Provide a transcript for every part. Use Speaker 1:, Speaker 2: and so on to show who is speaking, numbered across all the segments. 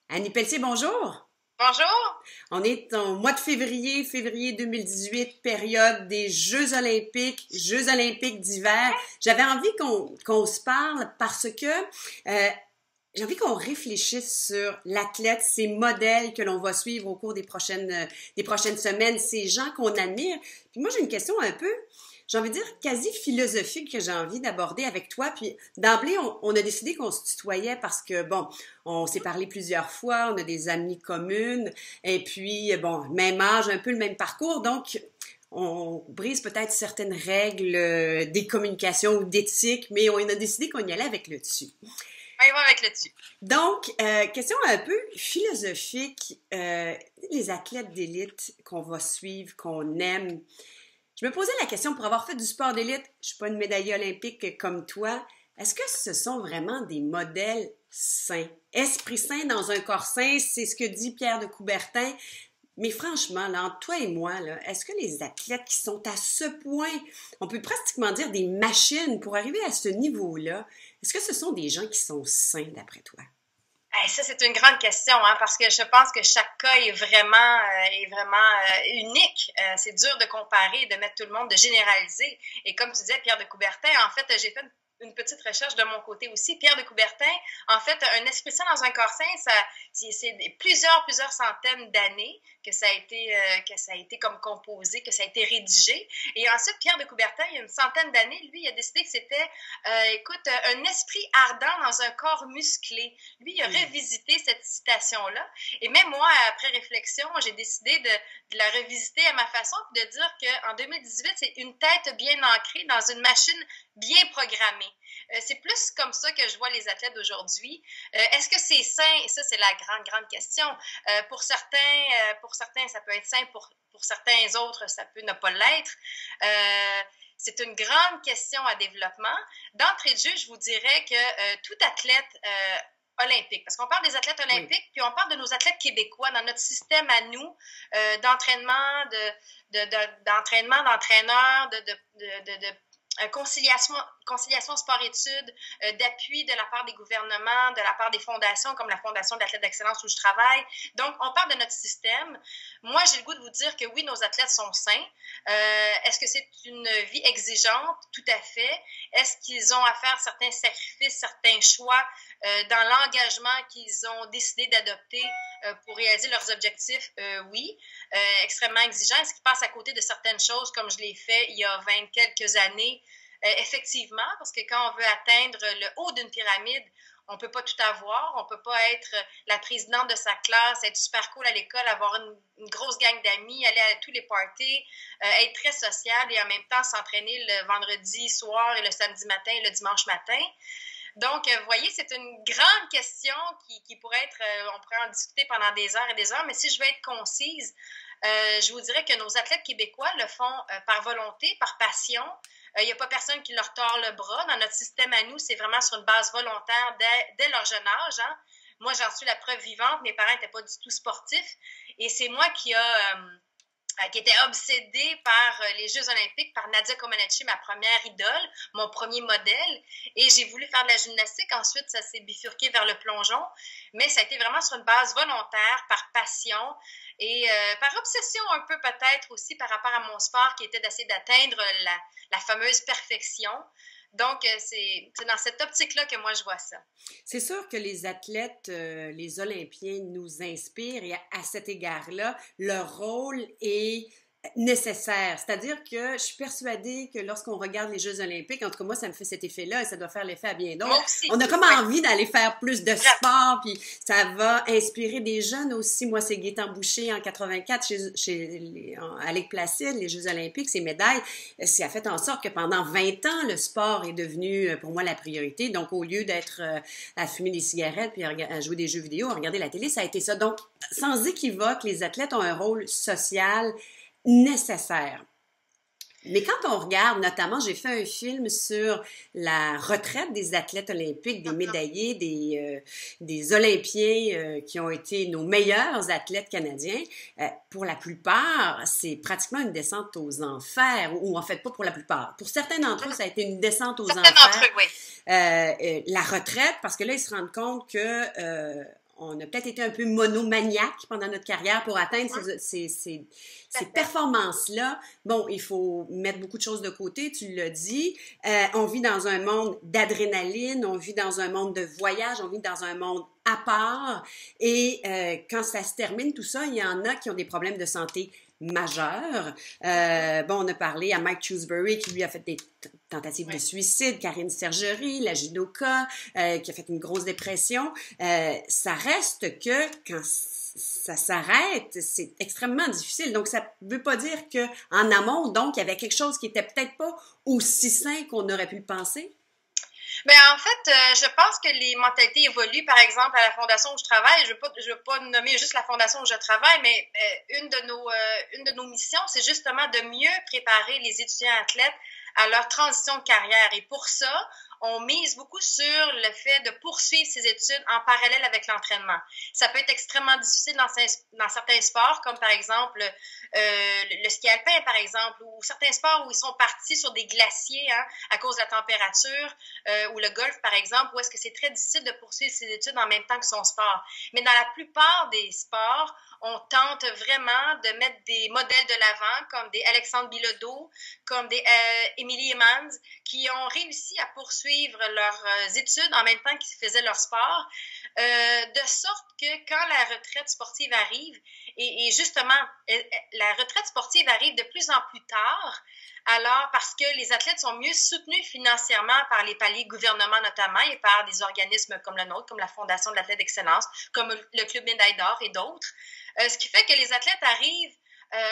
Speaker 1: Annie Pelletier, bonjour.
Speaker 2: Bonjour.
Speaker 1: On est au mois de février 2018, période des Jeux olympiques d'hiver. J'avais envie qu'on se parle parce que j'ai envie qu'on réfléchisse sur l'athlète, ces modèles que l'on va suivre au cours des prochaines semaines, ces gens qu'on admire. Puis moi, j'ai une question un peu, j'ai envie de dire, quasi philosophique que j'ai envie d'aborder avec toi. Puis d'emblée, on a décidé qu'on se tutoyait parce que, bon, on s'est parlé plusieurs fois, on a des amis communes, et puis, bon, même âge, un peu le même parcours, donc on brise peut-être certaines règles des communications ou d'éthique, mais on a décidé qu'on y allait avec le dessus.
Speaker 2: On y va avec le dessus.
Speaker 1: Donc, question un peu philosophique, les athlètes d'élite qu'on va suivre, qu'on aime. Je me posais la question, pour avoir fait du sport d'élite, je suis pas une médaillée olympique comme toi, est-ce que ce sont vraiment des modèles sains? Esprit sain dans un corps sain, c'est ce que dit Pierre de Coubertin. Mais franchement, là, entre toi et moi, là, est-ce que les athlètes qui sont à ce point, on peut pratiquement dire des machines pour arriver à ce niveau-là, est-ce que ce sont des gens qui sont sains d'après toi?
Speaker 2: Hey, ça, c'est une grande question, hein, parce que je pense que chaque cas est vraiment unique. C'est dur de comparer, de mettre tout le monde, de généraliser. Et comme tu disais, Pierre de Coubertin, en fait, j'ai fait une petite recherche de mon côté aussi. Pierre de Coubertin, en fait, un esprit sain dans un corps sain, c'est plusieurs centaines d'années que ça a été comme composé, que ça a été rédigé. Et ensuite, Pierre de Coubertin, il y a une centaine d'années, lui, il a décidé que c'était, écoute, un esprit ardent dans un corps musclé. Lui, il a revisité cette citation-là. Et même moi, après réflexion, j'ai décidé de la revisiter à ma façon et de dire qu'en 2018, c'est une tête bien ancrée dans une machine bien programmée. C'est plus comme ça que je vois les athlètes d'aujourd'hui. Est-ce que c'est sain? Ça, c'est la grande question. Pour certains, ça peut être sain. Pour certains autres, ça peut ne pas l'être. C'est une grande question à développement. D'entrée de jeu, je vous dirais que tout athlète olympique, parce qu'on parle des athlètes olympiques, puis on parle de nos athlètes québécois dans notre système à nous d'entraînement, d'entraîneurs, de conciliation sport-études, d'appui de la part des gouvernements, de la part des fondations comme la Fondation d'athlètes d'excellence où je travaille. Donc, on parle de notre système. Moi, j'ai le goût de vous dire que oui, nos athlètes sont sains. Est-ce que c'est une vie exigeante? Tout à fait. Est-ce qu'ils ont à faire certains sacrifices, certains choix dans l'engagement qu'ils ont décidé d'adopter pour réaliser leurs objectifs? Oui. Extrêmement exigeant. Est-ce qu'ils passent à côté de certaines choses comme je l'ai fait il y a 20 quelques années? Effectivement, parce que quand on veut atteindre le haut d'une pyramide, on peut pas tout avoir, on peut pas être la présidente de sa classe, être super cool à l'école, avoir une grosse gang d'amis, aller à tous les parties, être très sociable et en même temps s'entraîner le vendredi soir et le samedi matin et le dimanche matin. Donc, vous voyez, c'est une grande question qui pourrait être, on pourrait en discuter pendant des heures et des heures, mais si je veux être concise, je vous dirais que nos athlètes québécois le font par volonté, par passion. Il n'y a pas personne qui leur tord le bras. Dans notre système à nous, c'est vraiment sur une base volontaire dès leur jeune âge. Hein. Moi, j'en suis la preuve vivante. Mes parents n'étaient pas du tout sportifs. Et c'est moi qui était obsédée par les Jeux olympiques, par Nadia Comaneci, ma première idole, mon premier modèle. Et j'ai voulu faire de la gymnastique. Ensuite, ça s'est bifurqué vers le plongeon. Mais ça a été vraiment sur une base volontaire, par passion et par obsession un peu peut-être aussi par rapport à mon sport qui était d'essayer d'atteindre la fameuse perfection. Donc, c'est dans cette optique-là que moi, je vois ça.
Speaker 1: C'est sûr que les athlètes, les Olympiens nous inspirent et à cet égard-là, leur rôle est nécessaire. C'est-à-dire que je suis persuadée que lorsqu'on regarde les Jeux olympiques, en tout cas moi, ça me fait cet effet-là et ça doit faire l'effet à bien d'autres.
Speaker 2: Moi aussi.
Speaker 1: On a comme envie d'aller faire plus de sport, puis ça va inspirer des jeunes aussi. Moi, c'est Gaétan Boucher en 84 à Lake Placide, les Jeux olympiques, ces médailles. Ça a fait en sorte que pendant 20 ans, le sport est devenu pour moi la priorité. Donc, au lieu d'être à fumer des cigarettes puis à jouer des jeux vidéo, à regarder la télé, ça a été ça. Donc, sans équivoque, les athlètes ont un rôle social nécessaire. Mais quand on regarde, notamment, j'ai fait un film sur la retraite des athlètes olympiques, des médaillés, des Olympiens qui ont été nos meilleurs athlètes canadiens. Pour la plupart, c'est pratiquement une descente aux enfers, ou en fait pas pour la plupart. Pour certains d'entre eux, ça a été une descente aux enfers.
Speaker 2: Certains d'entre eux, oui.
Speaker 1: La retraite, parce que là, ils se rendent compte que on a peut-être été un peu monomaniaque pendant notre carrière pour atteindre ces performances-là. Bon, il faut mettre beaucoup de choses de côté, tu l'as dit. On vit dans un monde d'adrénaline, on vit dans un monde de voyage, on vit dans un monde à part. Et quand ça se termine, tout ça, il y en a qui ont des problèmes de santé majeurs. On a parlé à Mike Shrewsbury qui lui a fait des tentatives de suicide, Karine Sergerie, la judoka, qui a fait une grosse dépression. Ça reste que quand ça s'arrête, c'est extrêmement difficile. Donc, ça ne veut pas dire qu'en amont, donc, il y avait quelque chose qui était peut-être pas aussi sain qu'on aurait pu le penser.
Speaker 2: Ben, en fait, je pense que les mentalités évoluent. Par exemple, à la fondation où je travaille, je veux pas nommer juste la fondation où je travaille, mais une de nos missions, c'est justement de mieux préparer les étudiants athlètes à leur transition de carrière. Et pour ça, on mise beaucoup sur le fait de poursuivre ses études en parallèle avec l'entraînement. Ça peut être extrêmement difficile dans certains sports, comme par exemple le ski alpin, par exemple, ou certains sports où ils sont partis sur des glaciers à cause de la température, ou le golf, par exemple, où est-ce que c'est très difficile de poursuivre ses études en même temps que son sport. Mais dans la plupart des sports, on tente vraiment de mettre des modèles de l'avant, comme des Alexandre Bilodeau, comme des Émilie Emmons, qui ont réussi à poursuivre leurs études en même temps qu'ils faisaient leur sport, de sorte que quand la retraite sportive arrive, et justement, la retraite sportive arrive de plus en plus tard, alors parce que les athlètes sont mieux soutenus financièrement par les paliers gouvernement notamment et par des organismes comme le nôtre, comme la Fondation de l'athlète d'excellence, comme le Club Médaille d'or et d'autres, ce qui fait que les athlètes arrivent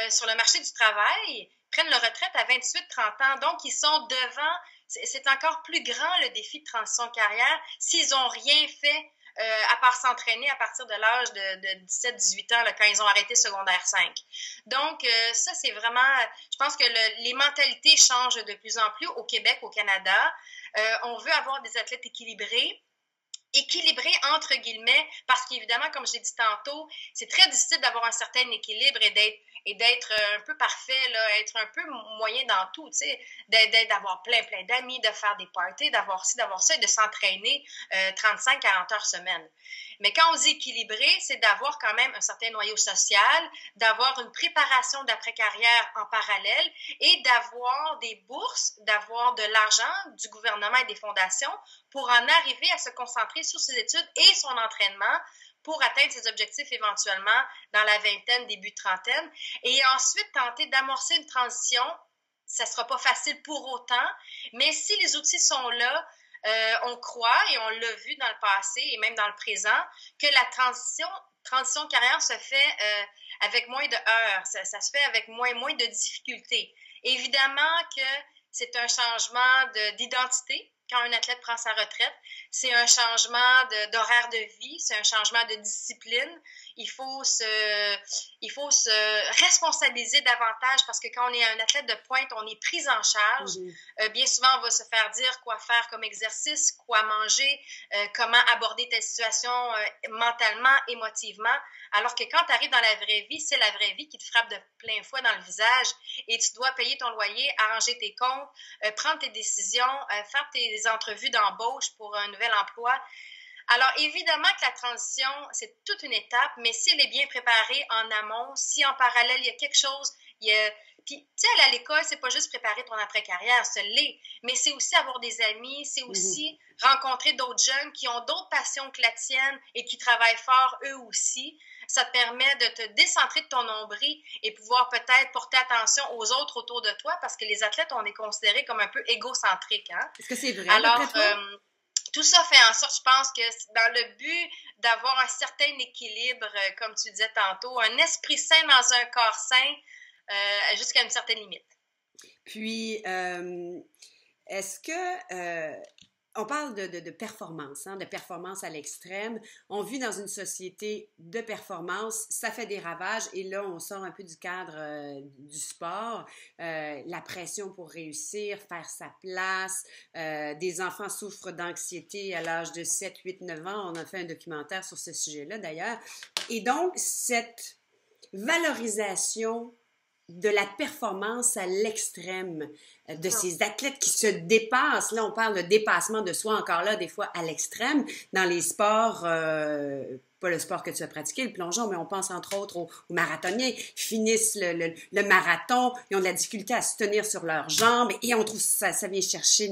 Speaker 2: sur le marché du travail, prennent leur retraite à 28-30 ans, donc ils sont devant, c'est encore plus grand le défi de transition de carrière s'ils n'ont rien fait à part s'entraîner à partir de l'âge de 17-18 ans, là, quand ils ont arrêté secondaire 5. Donc, ça, c'est vraiment, je pense que les mentalités changent de plus en plus au Québec, au Canada. On veut avoir des athlètes équilibrés entre guillemets, parce qu'évidemment, comme j'ai dit tantôt, c'est très difficile d'avoir un certain équilibre et d'être un peu parfait, là, être un peu moyen dans tout, tu sais, d'avoir plein d'amis, de faire des parties, d'avoir ci, d'avoir ça, et de s'entraîner 35-40 heures semaine. Mais quand on dit équilibré, c'est d'avoir quand même un certain noyau social, d'avoir une préparation d'après-carrière en parallèle et d'avoir des bourses, d'avoir de l'argent du gouvernement et des fondations pour en arriver à se concentrer sur ses études et son entraînement pour atteindre ses objectifs éventuellement dans la vingtaine, début de trentaine. Et ensuite, tenter d'amorcer une transition. Ça ne sera pas facile pour autant, mais si les outils sont là, on croit, et on l'a vu dans le passé et même dans le présent, que la transition de carrière se fait avec moins de heures, ça se fait avec moins de difficultés. Évidemment que c'est un changement d'identité quand un athlète prend sa retraite. C'est un changement d'horaire de vie, c'est un changement de discipline. Il faut se responsabiliser davantage parce que quand on est un athlète de pointe, on est pris en charge. Bien souvent, on va se faire dire quoi faire comme exercice, quoi manger, comment aborder telle situation mentalement, émotivement. Alors que quand tu arrives dans la vraie vie, c'est la vraie vie qui te frappe de plein fouet dans le visage et tu dois payer ton loyer, arranger tes comptes, prendre tes décisions, faire tes entrevues d'embauche pour un nouvel emploi. Alors, évidemment que la transition, c'est toute une étape, mais si elle est bien préparée en amont, si en parallèle, il y a quelque chose, puis, tu sais, aller à l'école, c'est pas juste préparer ton après-carrière, ce l'est, mais c'est aussi avoir des amis, c'est aussi rencontrer d'autres jeunes qui ont d'autres passions que la tienne et qui travaillent fort eux aussi. Ça te permet de te décentrer de ton nombril et pouvoir peut-être porter attention aux autres autour de toi parce que les athlètes, on est considérés comme un peu égocentriques. Hein?
Speaker 1: Est-ce que c'est vrai?
Speaker 2: Alors, tout ça fait en sorte, je pense que dans le but d'avoir un certain équilibre, comme tu disais tantôt, un esprit sain dans un corps sain, jusqu'à une certaine limite.
Speaker 1: Puis, est-ce que... on parle de performance, de performance à l'extrême. On vit dans une société de performance, ça fait des ravages et là, on sort un peu du cadre du sport. La pression pour réussir, faire sa place. Des enfants souffrent d'anxiété à l'âge de 7, 8, 9 ans. On a fait un documentaire sur ce sujet-là d'ailleurs. Et donc, cette valorisation de la performance à l'extrême, de ces athlètes qui se dépassent. Là, on parle de dépassement de soi encore là, des fois à l'extrême, dans les sports, pas le sport que tu as pratiqué, le plongeon, mais on pense entre autres aux marathoniens qui finissent le marathon, ils ont de la difficulté à se tenir sur leurs jambes et on trouve ça vient chercher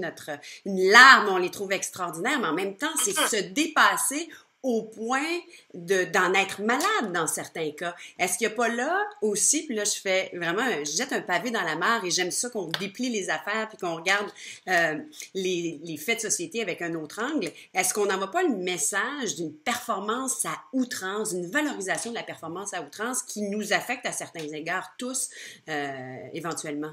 Speaker 1: une larme, on les trouve extraordinaires, mais en même temps, c'est se dépasser au point d'en être malade dans certains cas. Est-ce qu'il n'y a pas là aussi, puis là je fais vraiment, je jette un pavé dans la mare et j'aime ça qu'on déplie les affaires puis qu'on regarde les faits de société avec un autre angle. Est-ce qu'on n'envoie pas le message d'une performance à outrance, d'une valorisation de la performance à outrance qui nous affecte à certains égards tous éventuellement?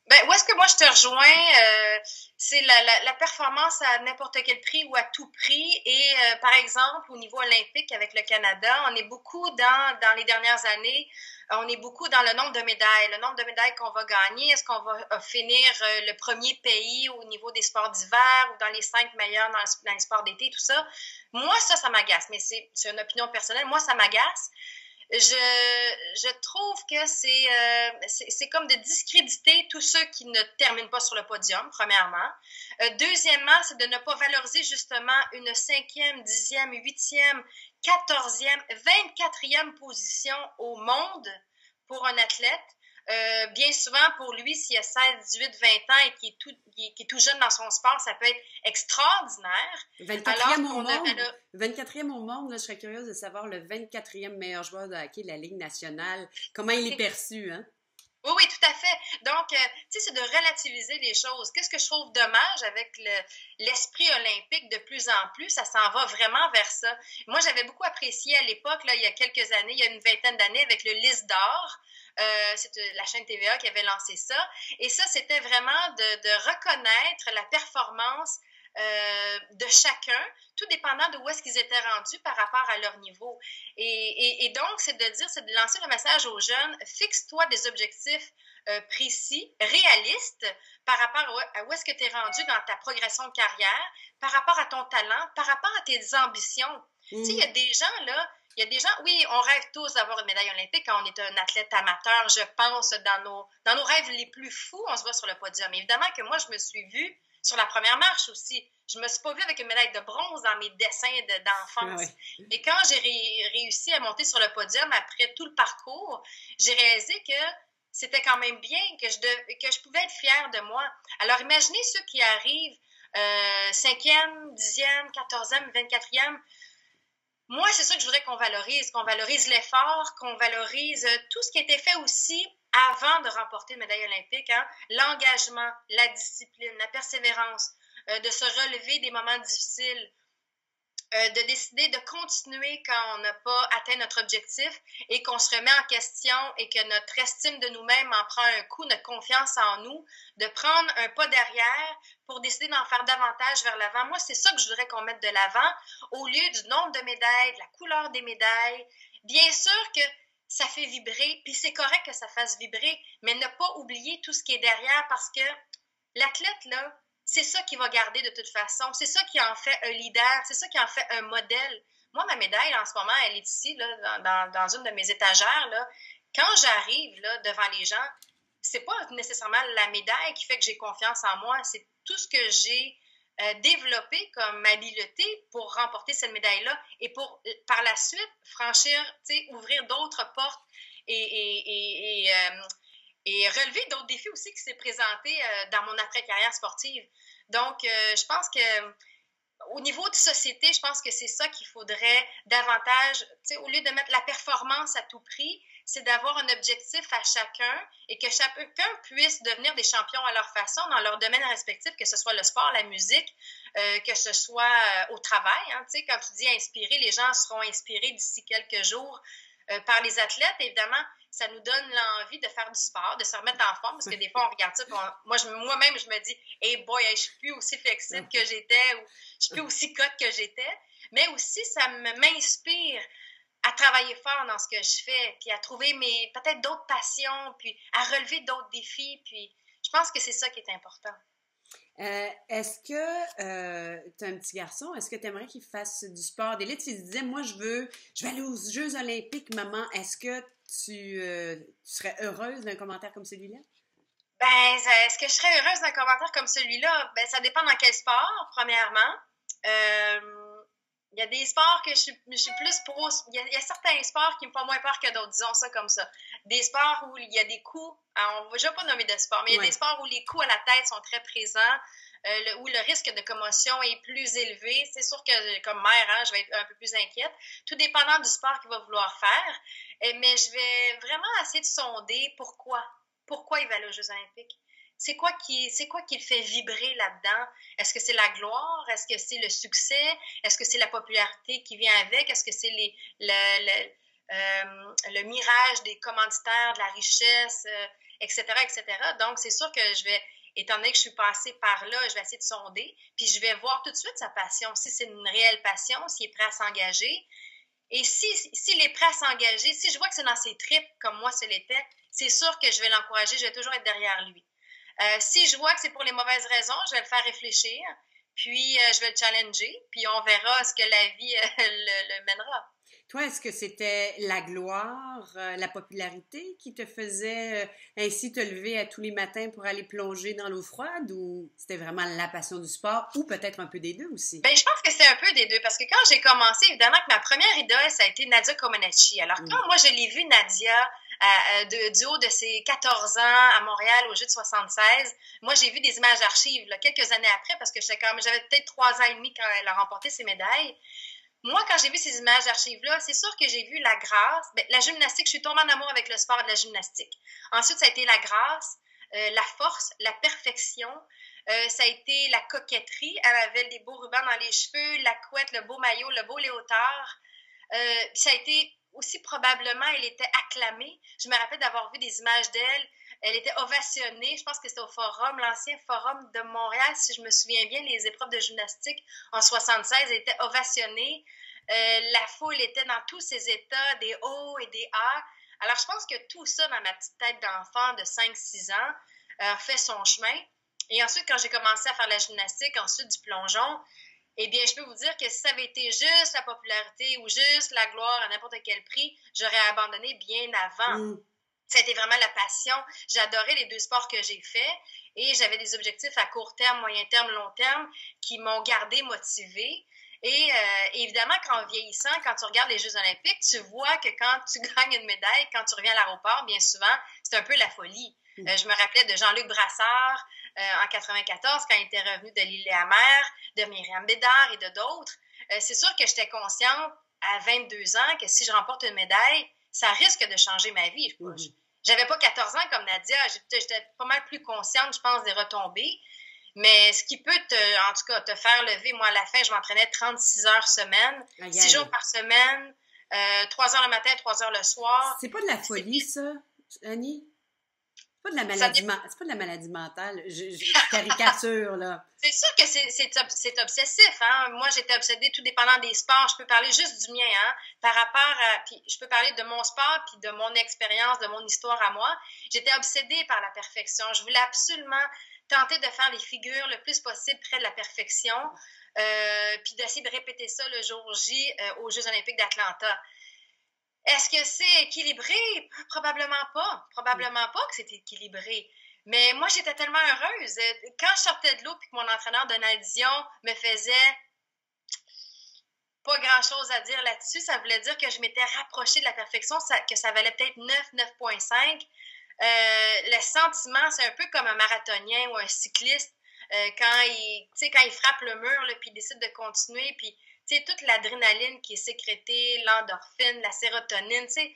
Speaker 2: Ben, où est-ce que moi je te rejoins? C'est la performance à n'importe quel prix ou à tout prix. Et par exemple, au niveau olympique avec le Canada, on est beaucoup dans les dernières années, on est beaucoup dans le nombre de médailles. Le nombre de médailles qu'on va gagner, est-ce qu'on va finir le premier pays au niveau des sports d'hiver ou dans les 5 meilleurs dans les sports d'été, tout ça. Moi, ça m'agace, mais c'est une opinion personnelle. Moi, ça m'agace. Je trouve que c'est comme de discréditer tous ceux qui ne terminent pas sur le podium, premièrement. Deuxièmement, c'est de ne pas valoriser justement une 5e, 10e, 8e, 14e, 24e position au monde pour un athlète. Bien souvent, pour lui, s'il a 16, 18, 20 ans et qui est tout jeune dans son sport, ça peut être extraordinaire.
Speaker 1: 24e au monde. 24e au monde, là, je serais curieuse de savoir le 24e meilleur joueur de hockey de la Ligue nationale. Comment il est perçu, hein?
Speaker 2: Oui, oui, tout à fait. Donc, tu sais, c'est de relativiser les choses. Qu'est-ce que je trouve dommage avec l'esprit olympique de plus en plus, ça s'en va vraiment vers ça. Moi, j'avais beaucoup apprécié à l'époque, là, il y a quelques années, il y a une vingtaine d'années, avec le Lys d'or. C'est la chaîne TVA qui avait lancé ça. Et ça, c'était vraiment de reconnaître la performance de chacun, tout dépendant de où est-ce qu'ils étaient rendus par rapport à leur niveau. Et donc, c'est de lancer le message aux jeunes, fixe-toi des objectifs précis, réalistes, par rapport à où est-ce que tu es rendu dans ta progression de carrière, par rapport à ton talent, par rapport à tes ambitions. Tu sais, il y a des gens, là, oui, on rêve tous d'avoir une médaille olympique quand on est un athlète amateur, je pense, dans nos rêves les plus fous, on se voit sur le podium. Évidemment que moi, je me suis vue sur la première marche aussi. Je me suis pas vue avec une médaille de bronze dans mes dessins d'enfance. Oui. Mais quand j'ai réussi à monter sur le podium après tout le parcours, j'ai réalisé que c'était quand même bien, que je pouvais être fière de moi. Alors, imaginez ceux qui arrivent 5e, 10e, 14e, 24e. Moi, c'est ça que je voudrais qu'on valorise l'effort, qu'on valorise tout ce qui a été fait aussi avant de remporter une médaille olympique, hein? L'engagement, la discipline, la persévérance, de se relever des moments difficiles, de décider de continuer quand on n'a pas atteint notre objectif et qu'on se remet en question et que notre estime de nous-mêmes en prend un coup, notre confiance en nous, de prendre un pas derrière pour décider d'en faire davantage vers l'avant. Moi, c'est ça que je voudrais qu'on mette de l'avant au lieu du nombre de médailles, de la couleur des médailles. Bien sûr que ça fait vibrer, puis c'est correct que ça fasse vibrer, mais ne pas oublier tout ce qui est derrière parce que l'athlète, là, c'est ça qui va garder de toute façon. C'est ça qui en fait un leader. C'est ça qui en fait un modèle. Moi, ma médaille, en ce moment, elle est ici, là, dans une de mes étagères. Là. Quand j'arrive là, devant les gens, c'est pas nécessairement la médaille qui fait que j'ai confiance en moi. C'est tout ce que j'ai développé comme habileté pour remporter cette médaille-là et pour, par la suite, ouvrir d'autres portes et relever d'autres défis aussi qui s'est présenté dans mon après-carrière sportive. Donc, je pense que au niveau de société, je pense que c'est ça qu'il faudrait davantage, tu sais, au lieu de mettre la performance à tout prix, c'est d'avoir un objectif à chacun et que chacun puisse devenir des champions à leur façon, dans leur domaine respectif, que ce soit le sport, la musique, que ce soit au travail. Hein, tu sais, quand tu dis inspirer, les gens seront inspirés d'ici quelques jours par les athlètes, évidemment. Ça nous donne l'envie de faire du sport, de se remettre en forme, parce que des fois, on regarde ça, moi-même, je me dis, hey boy, je suis plus aussi flexible que j'étais, ou je suis plus aussi cote que j'étais, mais aussi, ça m'inspire à travailler fort dans ce que je fais, puis à trouver peut-être d'autres passions, puis à relever d'autres défis, puis je pense que c'est ça qui est important.
Speaker 1: Est-ce que tu as un petit garçon, est-ce que tu aimerais qu'il fasse du sport d'élite? S'il disait, moi, je vais aller aux Jeux olympiques, maman, est-ce que tu serais heureuse d'un commentaire comme celui-là?
Speaker 2: Ben, est-ce que je serais heureuse d'un commentaire comme celui-là? Ben, ça dépend dans quel sport, premièrement. Il y a des sports que je suis plus pro. Il y a certains sports qui me font moins peur que d'autres, disons ça comme ça. Des sports où il y a des coups, je ne vais pas nommer de sport, mais il y a des sports où les coups à la tête sont très présents, où le risque de commotion est plus élevé. C'est sûr que, comme mère, hein, je vais être un peu plus inquiète, tout dépendant du sport qu'il va vouloir faire. Mais je vais vraiment essayer de sonder pourquoi. Pourquoi il va aller aux Jeux olympiques? C'est quoi qui le fait vibrer là-dedans? Est-ce que c'est la gloire? Est-ce que c'est le succès? Est-ce que c'est la popularité qui vient avec? Est-ce que c'est le mirage des commanditaires, de la richesse, etc., etc.? Donc, c'est sûr que étant donné que je suis passée par là, je vais essayer de sonder, puis je vais voir tout de suite sa passion. Si c'est une réelle passion, s'il est prêt à s'engager. Et s'il est prêt à s'engager, si je vois que c'est dans ses tripes, comme moi, ce l'était, c'est sûr que je vais l'encourager, je vais toujours être derrière lui. Si je vois que c'est pour les mauvaises raisons, je vais le faire réfléchir, puis je vais le challenger, puis on verra ce que la vie le mènera.
Speaker 1: Toi, est-ce que c'était la gloire, la popularité qui te faisait ainsi te lever à tous les matins pour aller plonger dans l'eau froide, ou c'était vraiment la passion du sport, ou peut-être un peu des deux aussi?
Speaker 2: Ben, je pense que c'est un peu des deux, parce que quand j'ai commencé, évidemment que ma première idole, ça a été Nadia Comaneci. Alors, quand moi, je l'ai vue, Nadia, du haut de ses 14 ans à Montréal, au Jeux de 76, moi, j'ai vu des images d'archives, là, quelques années après, parce que j'avais peut-être 3 ans et demi quand elle a remporté ses médailles. Moi, quand j'ai vu ces images d'archives-là, c'est sûr que j'ai vu la grâce. Ben, la gymnastique, je suis tombée en amour avec le sport de la gymnastique. Ensuite, ça a été la grâce, la force, la perfection. Ça a été la coquetterie. Elle avait des beaux rubans dans les cheveux, la couette, le beau maillot, le beau léotard. Ça a été aussi probablement, elle était acclamée. Je me rappelle d'avoir vu des images d'elle. Elle était ovationnée. Je pense que c'était au Forum, l'ancien Forum de Montréal, si je me souviens bien, les épreuves de gymnastique en 76. Elle était ovationnée. La foule était dans tous ses états, des hauts et des bas. Alors, je pense que tout ça, dans ma petite tête d'enfant de 5-6 ans, fait son chemin. Et ensuite, quand j'ai commencé à faire la gymnastique, ensuite du plongeon, eh bien, je peux vous dire que si ça avait été juste la popularité ou juste la gloire à n'importe quel prix, j'aurais abandonné bien avant. C'était vraiment la passion. J'adorais les deux sports que j'ai faits et j'avais des objectifs à court terme, moyen terme, long terme qui m'ont gardée motivée. Et évidemment, qu'en vieillissant, quand tu regardes les Jeux olympiques, tu vois que quand tu gagnes une médaille, quand tu reviens à l'aéroport, bien souvent, c'est un peu la folie. Je me rappelais de Jean-Luc Brassard en 94, quand il était revenu de l'île-et-la-mer, de Myriam Bédard et de d'autres. C'est sûr que j'étais consciente à 22 ans que si je remporte une médaille, ça risque de changer ma vie. J'avais pas 14 ans comme Nadia, j'étais pas mal plus consciente, je pense, des retombées. Mais ce qui peut en tout cas, te faire lever, moi, à la fin, je m'entraînais 36 heures semaine, 6 jours par semaine, 3 heures le matin, 3 heures le soir.
Speaker 1: C'est pas de la folie, ça, Annie? C'est pas de la maladie mentale. Je caricature, là.
Speaker 2: C'est sûr que c'est obsessif, hein. Moi, j'étais obsédée tout dépendant des sports. Je peux parler juste du mien, hein. Par rapport à... Puis je peux parler de mon sport, puis de mon expérience, de mon histoire à moi. J'étais obsédée par la perfection. Je voulais absolument tenter de faire les figures le plus possible près de la perfection, puis d'essayer de répéter ça le jour J aux Jeux olympiques d'Atlanta. Est-ce que c'est équilibré? Probablement pas. Probablement pas que c'est équilibré. Mais moi, j'étais tellement heureuse. Quand je sortais de l'eau puis que mon entraîneur Donald Dion me faisait pas grand-chose à dire là-dessus, ça voulait dire que je m'étais rapprochée de la perfection, que ça valait peut-être 9, 9,5. Le sentiment, c'est un peu comme un marathonien ou un cycliste quand il frappe le mur là, puis il décide de continuer, puis toute l'adrénaline qui est sécrétée, l'endorphine, la sérotonine, il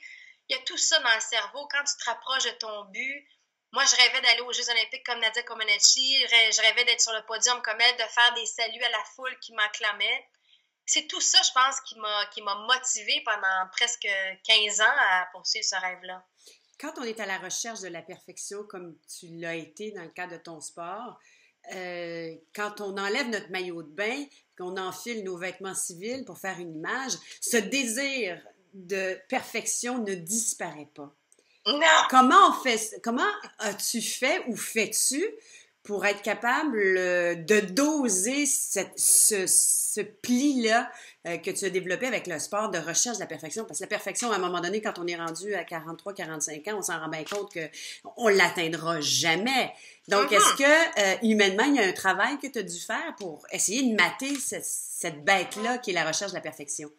Speaker 2: y a tout ça dans le cerveau. Quand tu te rapproches de ton but, moi, je rêvais d'aller aux Jeux olympiques comme Nadia Comaneci, je rêvais d'être sur le podium comme elle, de faire des saluts à la foule qui m'acclamait. C'est tout ça, je pense, qui m'a motivée pendant presque 15 ans à poursuivre ce rêve-là.
Speaker 1: Quand on est à la recherche de la perfection, comme tu l'as été dans le cadre de ton sport, quand on enlève notre maillot de bain, qu'on enfile nos vêtements civils pour faire une image, ce désir de perfection ne disparaît pas.
Speaker 2: Non!
Speaker 1: Comment as-tu fait ou fais-tu pour être capable de doser ce pli-là que tu as développé avec le sport de recherche de la perfection. Parce que la perfection, à un moment donné, quand on est rendu à 43, 45 ans, on s'en rend bien compte qu'on ne l'atteindra jamais. Donc, est-ce que, humainement, il y a un travail que tu as dû faire pour essayer de mater cette bête-là qui est la recherche de la perfection?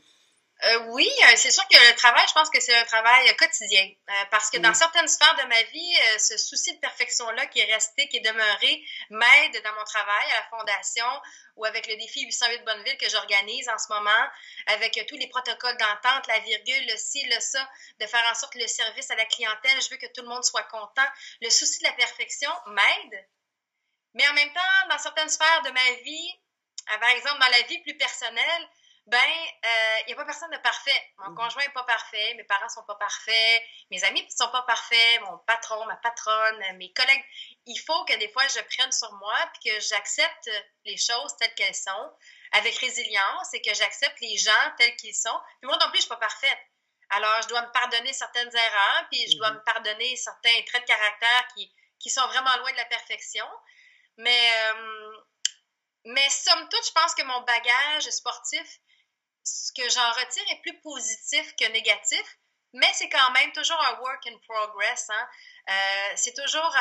Speaker 2: Oui, c'est sûr que le travail, je pense que c'est un travail quotidien. Parce que dans certaines sphères de ma vie, ce souci de perfection-là qui est resté, qui est demeuré, m'aide dans mon travail à la Fondation ou avec le défi 808 Bonneville que j'organise en ce moment, avec tous les protocoles d'entente, la virgule, le ci, le ça, de faire en sorte que le service à la clientèle, je veux que tout le monde soit content. Le souci de la perfection m'aide. Mais en même temps, dans certaines sphères de ma vie, par exemple dans la vie plus personnelle, il n'y a pas personne de parfait. Mon conjoint n'est pas parfait, mes parents sont pas parfaits, mes amis ne sont pas parfaits, mon patron, ma patronne, mes collègues. Il faut que des fois, je prenne sur moi et que j'accepte les choses telles qu'elles sont, avec résilience, et que j'accepte les gens tels qu'ils sont. Puis moi non plus, je ne suis pas parfaite. Alors, je dois me pardonner certaines erreurs, puis je dois me pardonner certains traits de caractère qui sont vraiment loin de la perfection. Mais somme toute, je pense que mon bagage sportif, ce que j'en retire est plus positif que négatif, mais c'est quand même toujours un work in progress. Hein? C'est toujours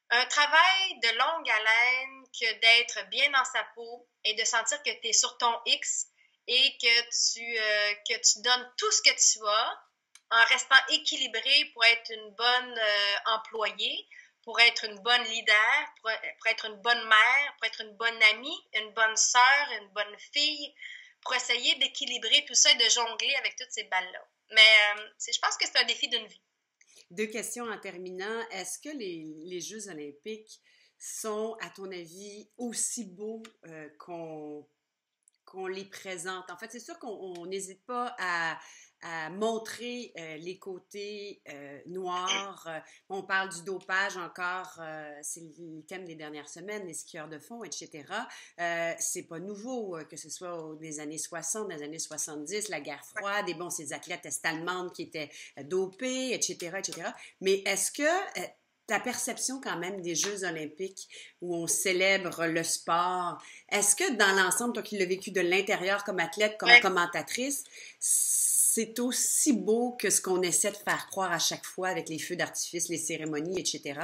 Speaker 2: un travail de longue haleine que d'être bien dans sa peau et de sentir que tu es sur ton X et que tu donnes tout ce que tu as en restant équilibré pour être une bonne employée, pour être une bonne leader, pour être une bonne mère, pour être une bonne amie, une bonne sœur, une bonne fille, pour essayer d'équilibrer tout ça et de jongler avec toutes ces balles-là. Mais je pense que c'est un défi d'une vie.
Speaker 1: 2 questions en terminant. Est-ce que les Jeux olympiques sont, à ton avis, aussi beaux qu'on les présente? En fait, c'est sûr qu'on n'hésite pas à montrer les côtés noirs. On parle du dopage encore, c'est le thème des dernières semaines, les skieurs de fond, etc. C'est pas nouveau, que ce soit des années 60, des années 70, la guerre froide, et bon, ces athlètes est-allemandes qui étaient dopés, etc., etc. Mais est-ce que ta perception quand même des Jeux olympiques où on célèbre le sport, est-ce que dans l'ensemble, toi qui l'as vécu de l'intérieur comme athlète, comme commentatrice, c'est aussi beau que ce qu'on essaie de faire croire à chaque fois avec les feux d'artifice, les cérémonies, etc.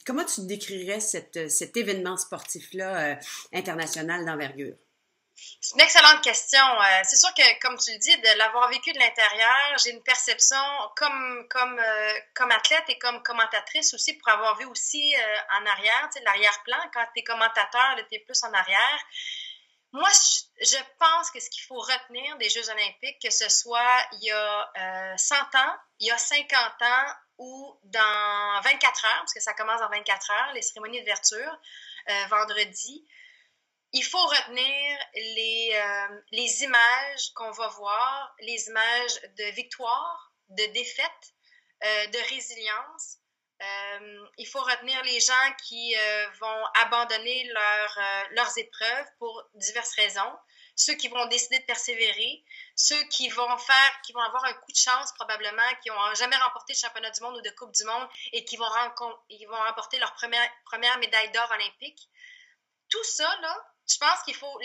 Speaker 1: Comment tu décrirais cet événement sportif-là international d'envergure?
Speaker 2: C'est une excellente question. C'est sûr que, comme tu le dis, de l'avoir vécu de l'intérieur, j'ai une perception comme athlète et comme commentatrice aussi, pour avoir vu aussi en arrière, tu sais, l'arrière-plan. Quand tu es commentateur, tu es plus en arrière. Moi, je pense que ce qu'il faut retenir des Jeux olympiques, que ce soit il y a 100 ans, il y a 50 ans ou dans 24 heures, parce que ça commence dans 24 heures, les cérémonies d'ouverture, vendredi, il faut retenir les images qu'on va voir, les images de victoire, de défaite, de résilience. Il faut retenir les gens qui vont abandonner leurs épreuves pour diverses raisons, ceux qui vont décider de persévérer, ceux qui vont avoir un coup de chance probablement, qui n'ont jamais remporté le championnat du monde ou de Coupe du monde et qui vont remporter leur première médaille d'or olympique. Tout ça, là, je pense qu'il faut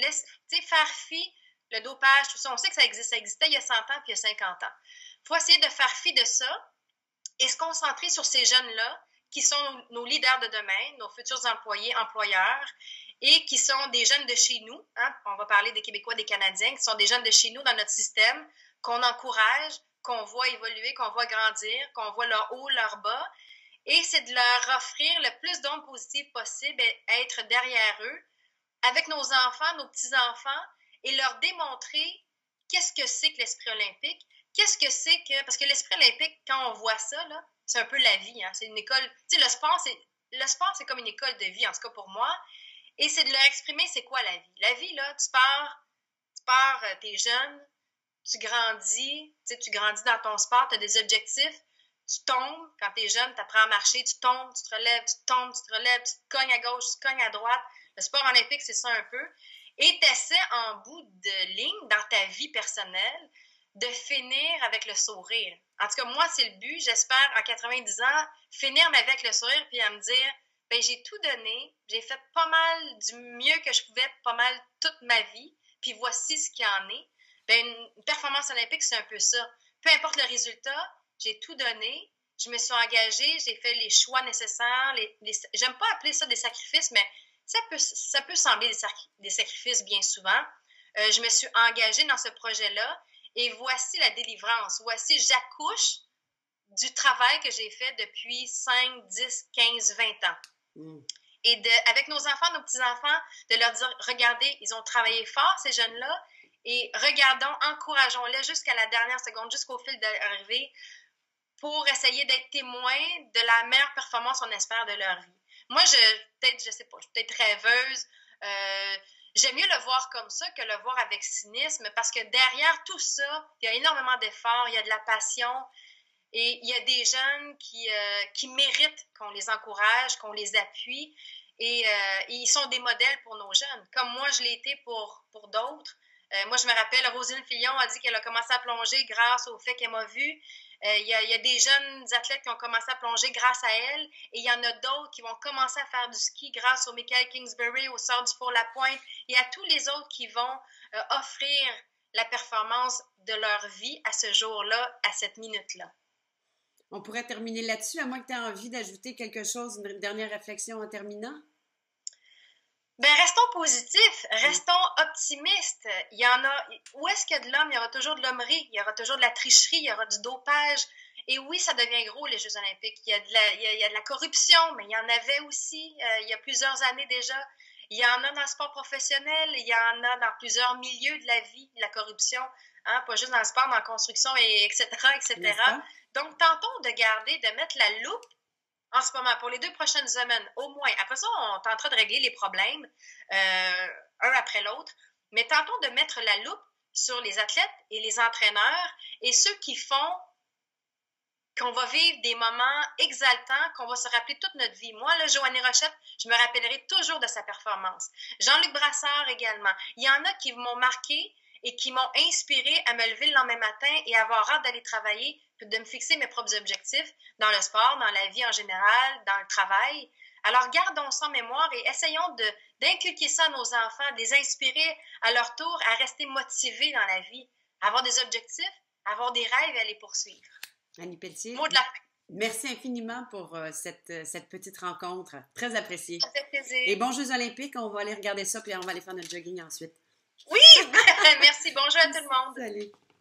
Speaker 2: faire fi le dopage, tout ça. On sait que ça existe. Ça existait il y a 100 ans puis il y a 50 ans. Il faut essayer de faire fi de ça et se concentrer sur ces jeunes-là qui sont nos leaders de demain, nos futurs employés, employeurs, et qui sont des jeunes de chez nous. Hein? On va parler des Québécois, des Canadiens, qui sont des jeunes de chez nous dans notre système, qu'on encourage, qu'on voit évoluer, qu'on voit grandir, qu'on voit leur haut, leur bas. Et c'est de leur offrir le plus d'ondes positives possible et être derrière eux, avec nos enfants, nos petits-enfants, et leur démontrer qu'est-ce que c'est que l'esprit olympique, qu'est-ce que c'est que... Parce que l'esprit olympique, quand on voit ça, là, c'est un peu la vie. Hein? C'est une école... Tu sais, le sport, c'est comme une école de vie, en tout cas pour moi. Et c'est de leur exprimer c'est quoi la vie. La vie, là, tu pars, t'es jeune, tu grandis dans ton sport, tu as des objectifs, tu tombes, quand t'es jeune, tu apprends à marcher, tu tombes, tu te relèves, tu tombes, tu te relèves, tu te cognes à gauche, tu te cognes à droite. Le sport olympique, c'est ça un peu. Et tu essaies en bout de ligne, dans ta vie personnelle, de finir avec le sourire. En tout cas, moi, c'est le but. J'espère, en 90 ans, finir avec le sourire puis à me dire, ben, j'ai tout donné. J'ai fait pas mal du mieux que je pouvais, pas mal toute ma vie. Puis voici ce qu'il en est. Ben, une performance olympique, c'est un peu ça. Peu importe le résultat, j'ai tout donné. Je me suis engagée, j'ai fait les choix nécessaires. J'aime pas appeler ça des sacrifices, mais ça peut sembler des sacrifices bien souvent. Je me suis engagée dans ce projet-là et voici la délivrance. Voici, j'accouche du travail que j'ai fait depuis 5, 10, 15, 20 ans. Mm. Et avec nos enfants, nos petits-enfants, de leur dire, regardez, ils ont travaillé fort, ces jeunes-là, et regardons, encourageons-les jusqu'à la dernière seconde, jusqu'au fil d'arrivée, pour essayer d'être témoins de la meilleure performance, on espère, de leur vie. Moi, je sais pas, je suis peut-être rêveuse. J'aime mieux le voir comme ça que le voir avec cynisme, parce que derrière tout ça, il y a énormément d'efforts, il y a de la passion, et il y a des jeunes qui méritent qu'on les encourage, qu'on les appuie, et ils sont des modèles pour nos jeunes, comme moi, je l'ai été pour d'autres. Moi, je me rappelle, Roselyne Fillon a dit qu'elle a commencé à plonger grâce au fait qu'elle m'a vue. Il y a des jeunes athlètes qui ont commencé à plonger grâce à elle, et il y en a d'autres qui vont commencer à faire du ski grâce au Michael Kingsbury, au sort du Four-la-Pointe, et à tous les autres qui vont offrir la performance de leur vie à ce jour-là, à cette minute-là.
Speaker 1: On pourrait terminer là-dessus, à moins que tu aies envie d'ajouter quelque chose, une dernière réflexion en terminant?
Speaker 2: Ben, restons positifs, restons optimistes. Il y en a, où est-ce qu'il y a de l'homme? Il y aura toujours de l'hommerie, il y aura toujours de la tricherie, il y aura du dopage. Et oui, ça devient gros, les Jeux olympiques. Il y a de la corruption, mais il y en avait aussi il y a plusieurs années déjà. Il y en a dans le sport professionnel, il y en a dans plusieurs milieux de la vie, de la corruption, hein, pas juste dans le sport, dans la construction, et etc., etc. Donc, tentons de mettre la loupe en ce moment, pour les 2 prochaines semaines, au moins. Après ça, on tentera de régler les problèmes, un après l'autre. Mais tentons de mettre la loupe sur les athlètes et les entraîneurs et ceux qui font qu'on va vivre des moments exaltants, qu'on va se rappeler toute notre vie. Moi, là, Joanie Rochette, je me rappellerai toujours de sa performance. Jean-Luc Brassard également. Il y en a qui m'ont marqué et qui m'ont inspiré à me lever le lendemain matin et avoir hâte d'aller travailler, puis de me fixer mes propres objectifs dans le sport, dans la vie en général, dans le travail. Alors, gardons ça en mémoire et essayons d'inculquer ça à nos enfants, de les inspirer à leur tour à rester motivés dans la vie, à avoir des objectifs, à avoir des rêves et à les poursuivre.
Speaker 1: Annie Pelletier,
Speaker 2: mot de la fin.
Speaker 1: Merci infiniment pour cette petite rencontre. Très appréciée.
Speaker 2: Ça fait plaisir.
Speaker 1: Et bons Jeux olympiques, on va aller regarder ça, puis on va aller faire notre jogging ensuite.
Speaker 2: Oui! Merci. Bonjour à tout le monde.
Speaker 1: Salut.